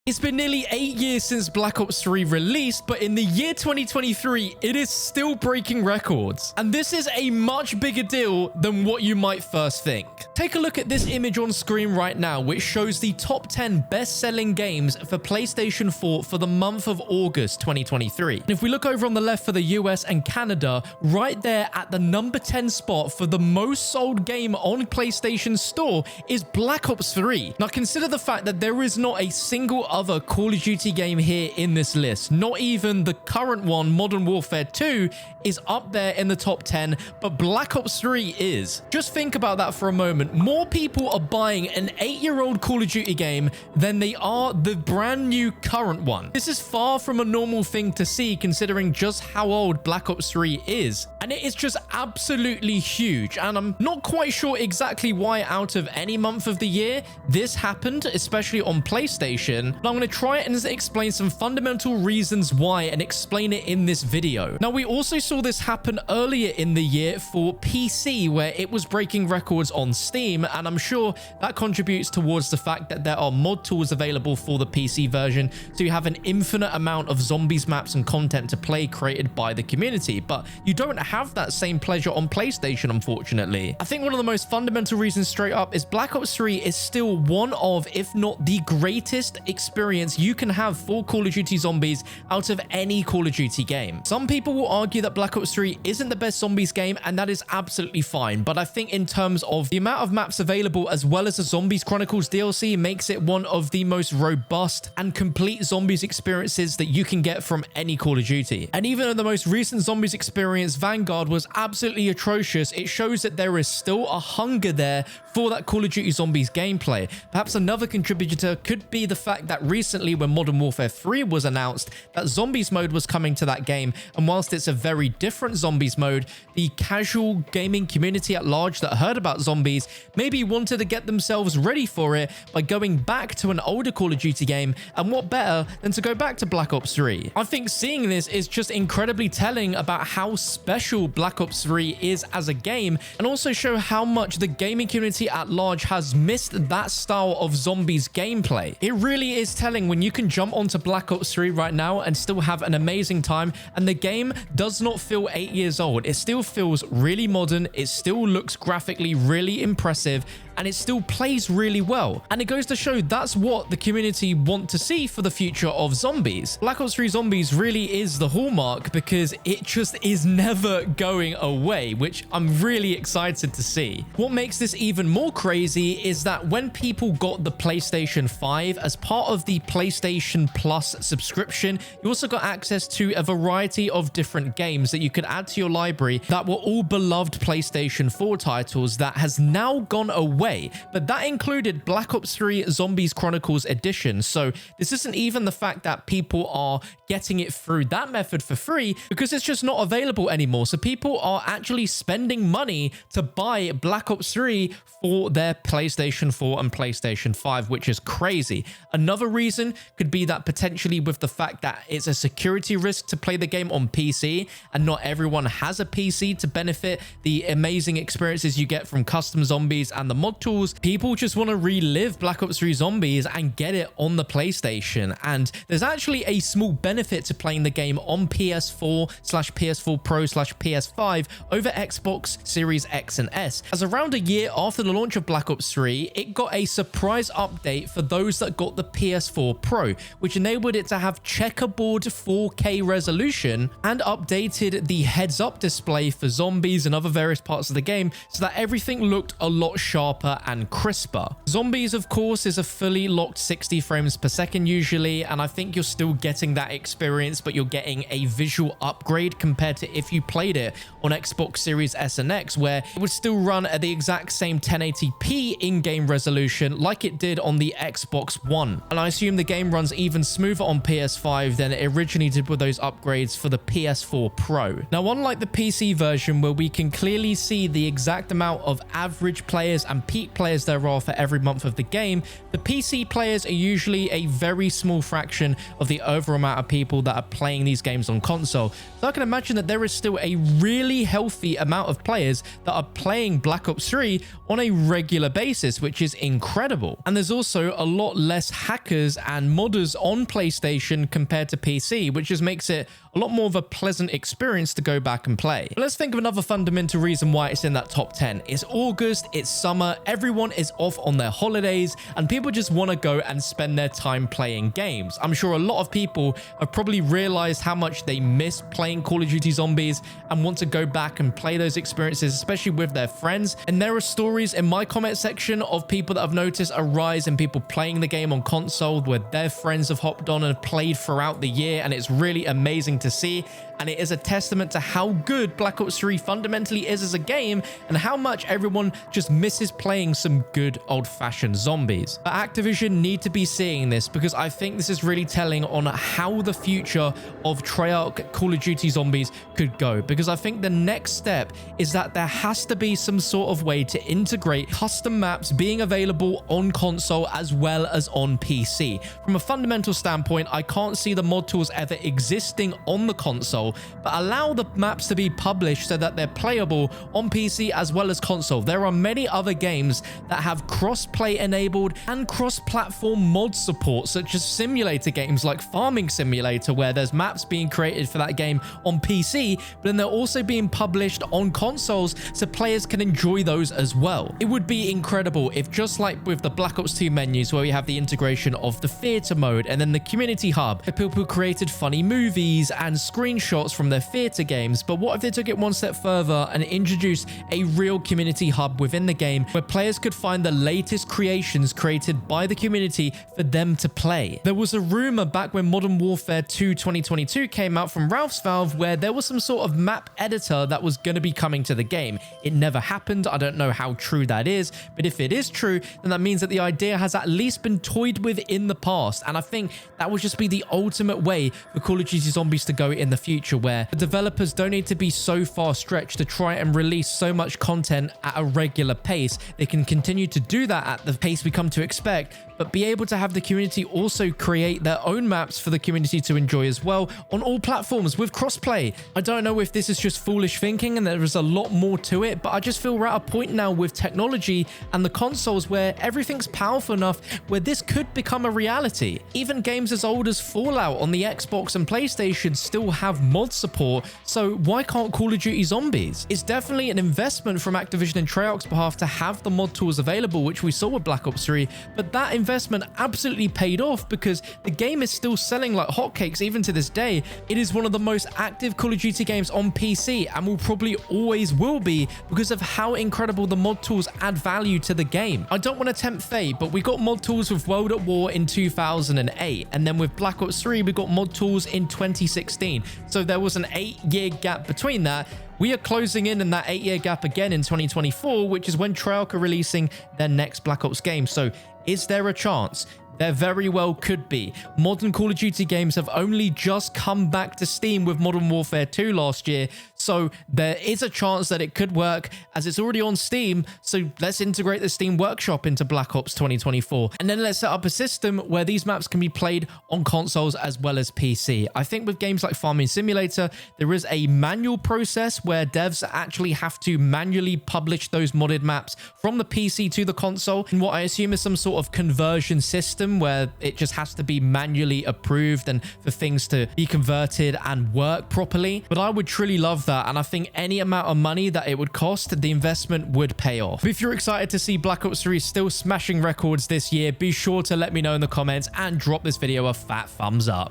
It's been nearly 8 years since Black Ops 3 released, but in the year 2023, it is still breaking records. And this is a much bigger deal than what you might first think. Take a look at this image on screen right now, which shows the top 10 best-selling games for PlayStation 4 for the month of August 2023. And if we look over on the left for the US and Canada, right there at the number 10 spot for the most sold game on PlayStation Store is Black Ops 3. Now consider the fact that there is not a single other Call of Duty game here in this list. Not even the current one, Modern Warfare 2, is up there in the top 10, but Black Ops 3 is. Just think about that for a moment. More people are buying an 8-year-old Call of Duty game than they are the brand new current one. This is far from a normal thing to see considering just how old Black Ops 3 is. And it is just absolutely huge. And I'm not quite sure exactly why out of any month of the year this happened, especially on PlayStation. But I'm going to try and explain some fundamental reasons why and explain it in this video. Now, we also saw this happen earlier in the year for PC, where it was breaking records on Steam, and I'm sure that contributes towards the fact that there are mod tools available for the PC version, so you have an infinite amount of zombies maps and content to play created by the community. But you don't have that same pleasure on PlayStation, unfortunately. I think one of the most fundamental reasons straight up is Black Ops 3 is still one of, if not the greatest experience you can have for Call of Duty Zombies out of any Call of Duty game. Some people will argue that Black Ops 3 isn't the best zombies game, and that is absolutely fine, but I think in terms of the amount of maps available as well as the Zombies Chronicles DLC makes it one of the most robust and complete zombies experiences that you can get from any Call of Duty. And even though the most recent zombies experience, Vanguard, was absolutely atrocious, it shows that there is still a hunger there for that Call of Duty Zombies gameplay. Perhaps another contributor could be the fact that recently when Modern Warfare 3 was announced, that Zombies mode was coming to that game, and whilst it's a very different Zombies mode, the casual gaming community at large that heard about Zombies maybe wanted to get themselves ready for it by going back to an older Call of Duty game, and what better than to go back to Black Ops 3. I think seeing this is just incredibly telling about how special Black Ops 3 is as a game, and also show how much the gaming community at large has missed that style of Zombies gameplay. It really is telling when you can jump onto Black Ops 3 right now and still have an amazing time, and the game does not feel 8 years old. It still feels really modern, it still looks graphically really impressive, and it still plays really well. And it goes to show that's what the community want to see for the future of Zombies. Black Ops 3 Zombies really is the hallmark because it just is never going away, which I'm really excited to see. What makes this even more crazy is that when people got the PlayStation 5 as part of the PlayStation Plus subscription, you also got access to a variety of different games that you could add to your library that were all beloved PlayStation 4 titles that has now gone away. But that included Black Ops 3 Zombies Chronicles Edition. So this isn't even the fact that people are getting it through that method for free, because it's just not available anymore. So people are actually spending money to buy Black Ops 3 for their PlayStation 4 and PlayStation 5, which is crazy. Another reason could be that potentially with the fact that it's a security risk to play the game on PC, and not everyone has a PC to benefit the amazing experiences you get from custom zombies and the mod tools. People just want to relive Black Ops 3 Zombies and get it on the PlayStation. And there's actually a small benefit to playing the game on PS4/PS4 Pro/PS5 over Xbox Series X and S, as around a year after the launch of Black Ops 3, it got a surprise update for those that got the PS4 Pro, which enabled it to have checkerboard 4K resolution and updated the heads-up display for zombies and other various parts of the game so that everything looked a lot sharper and crisper. Zombies, of course, is a fully locked 60 frames per second usually, and I think you're still getting that experience, but you're getting a visual upgrade compared to if you played it on Xbox Series S and X, where it would still run at the exact same 1080p in-game resolution like it did on the Xbox One. And I assume the game runs even smoother on PS5 than it originally did with those upgrades for the PS4 Pro. Now, unlike the PC version where we can clearly see the exact amount of average players and peak players there are for every month of the game, the PC players are usually a very small fraction of the overall amount of people that are playing these games on console. So I can imagine that there is still a really healthy amount of players that are playing Black Ops 3 on a regular basis, which is incredible. And there's also a lot less hackers and modders on PlayStation compared to PC, which just makes it a lot more of a pleasant experience to go back and play. But let's think of another fundamental reason why it's in that top 10. It's August, it's summer, everyone is off on their holidays, and people just want to go and spend their time playing games. I'm sure a lot of people have probably realized how much they miss playing Call of Duty Zombies and want to go back and play those experiences, especially with their friends. And there are stories in my comment section of people that have noticed a rise in people playing the game on console where their friends have hopped on and played throughout the year, and it's really amazing to see. And it is a testament to how good Black Ops 3 fundamentally is as a game and how much everyone just misses playing some good old-fashioned zombies. But Activision need to be seeing this, because I think this is really telling on how the future of Treyarch Call of Duty Zombies could go, because I think the next step is that there has to be some sort of way to integrate custom maps being available on console as well as on PC. From a fundamental standpoint, I can't see the mod tools ever existing on the console, but allow the maps to be published so that they're playable on PC as well as console. There are many other games that have cross-play enabled and cross-platform mod support, such as simulator games like Farming Simulator, where there's maps being created for that game on PC, but then they're also being published on consoles so players can enjoy those as well. It would be incredible if, just like with the Black Ops 2 menus, where we have the integration of the theater mode and then the community hub, where people created funny movies and screenshots from their theater games. But what if they took it one step further and introduced a real community hub within the game where players could find the latest creations created by the community for them to play? There was a rumor back when Modern Warfare 2 2022 came out from Ralph's Valve where there was some sort of map editor that was going to be coming to the game. It never happened. I don't know how true that is, but if it is true, then that means that the idea has at least been toyed with in the past. And I think that would just be the ultimate way for Call of Duty Zombies to go in the future, where the developers don't need to be so far stretched to try and release so much content at a regular pace. They can continue to do that at the pace we come to expect, but be able to have the community also create their own maps for the community to enjoy as well on all platforms with crossplay. I don't know if this is just foolish thinking and there is a lot more to it, but I just feel we're at a point now with technology and the consoles where everything's powerful enough where this could become a reality. Even games as old as Fallout on the Xbox and PlayStation still have mod support, so why can't Call of Duty Zombies? It's definitely an investment from Activision and Treyarch's behalf to have the mod tools available, which we saw with Black Ops 3, but that investment absolutely paid off because the game is still selling like hotcakes even to this day. It is one of the most active Call of Duty games on PC and will probably always will be because of how incredible the mod tools add value to the game. I don't want to tempt fate, but we got mod tools with World at War in 2008, and then with Black Ops 3 we got mod tools in 2016, so there was an 8-year gap between that. We are closing in that 8-year gap again in 2024, which is when Treyarch are releasing their next Black Ops game. So is there a chance? There very well could be. Modern Call of Duty games have only just come back to Steam with Modern Warfare 2 last year, so there is a chance that it could work as it's already on Steam. So let's integrate the Steam Workshop into Black Ops 2024, and then let's set up a system where these maps can be played on consoles as well as PC. I think with games like Farming Simulator, there is a manual process where devs actually have to manually publish those modded maps from the PC to the console, and what I assume is some sort of conversion system where it just has to be manually approved and for things to be converted and work properly. But I would truly love that, and I think any amount of money that it would cost, the investment would pay off. If you're excited to see Black Ops 3 still smashing records this year, be sure to let me know in the comments and drop this video a fat thumbs up.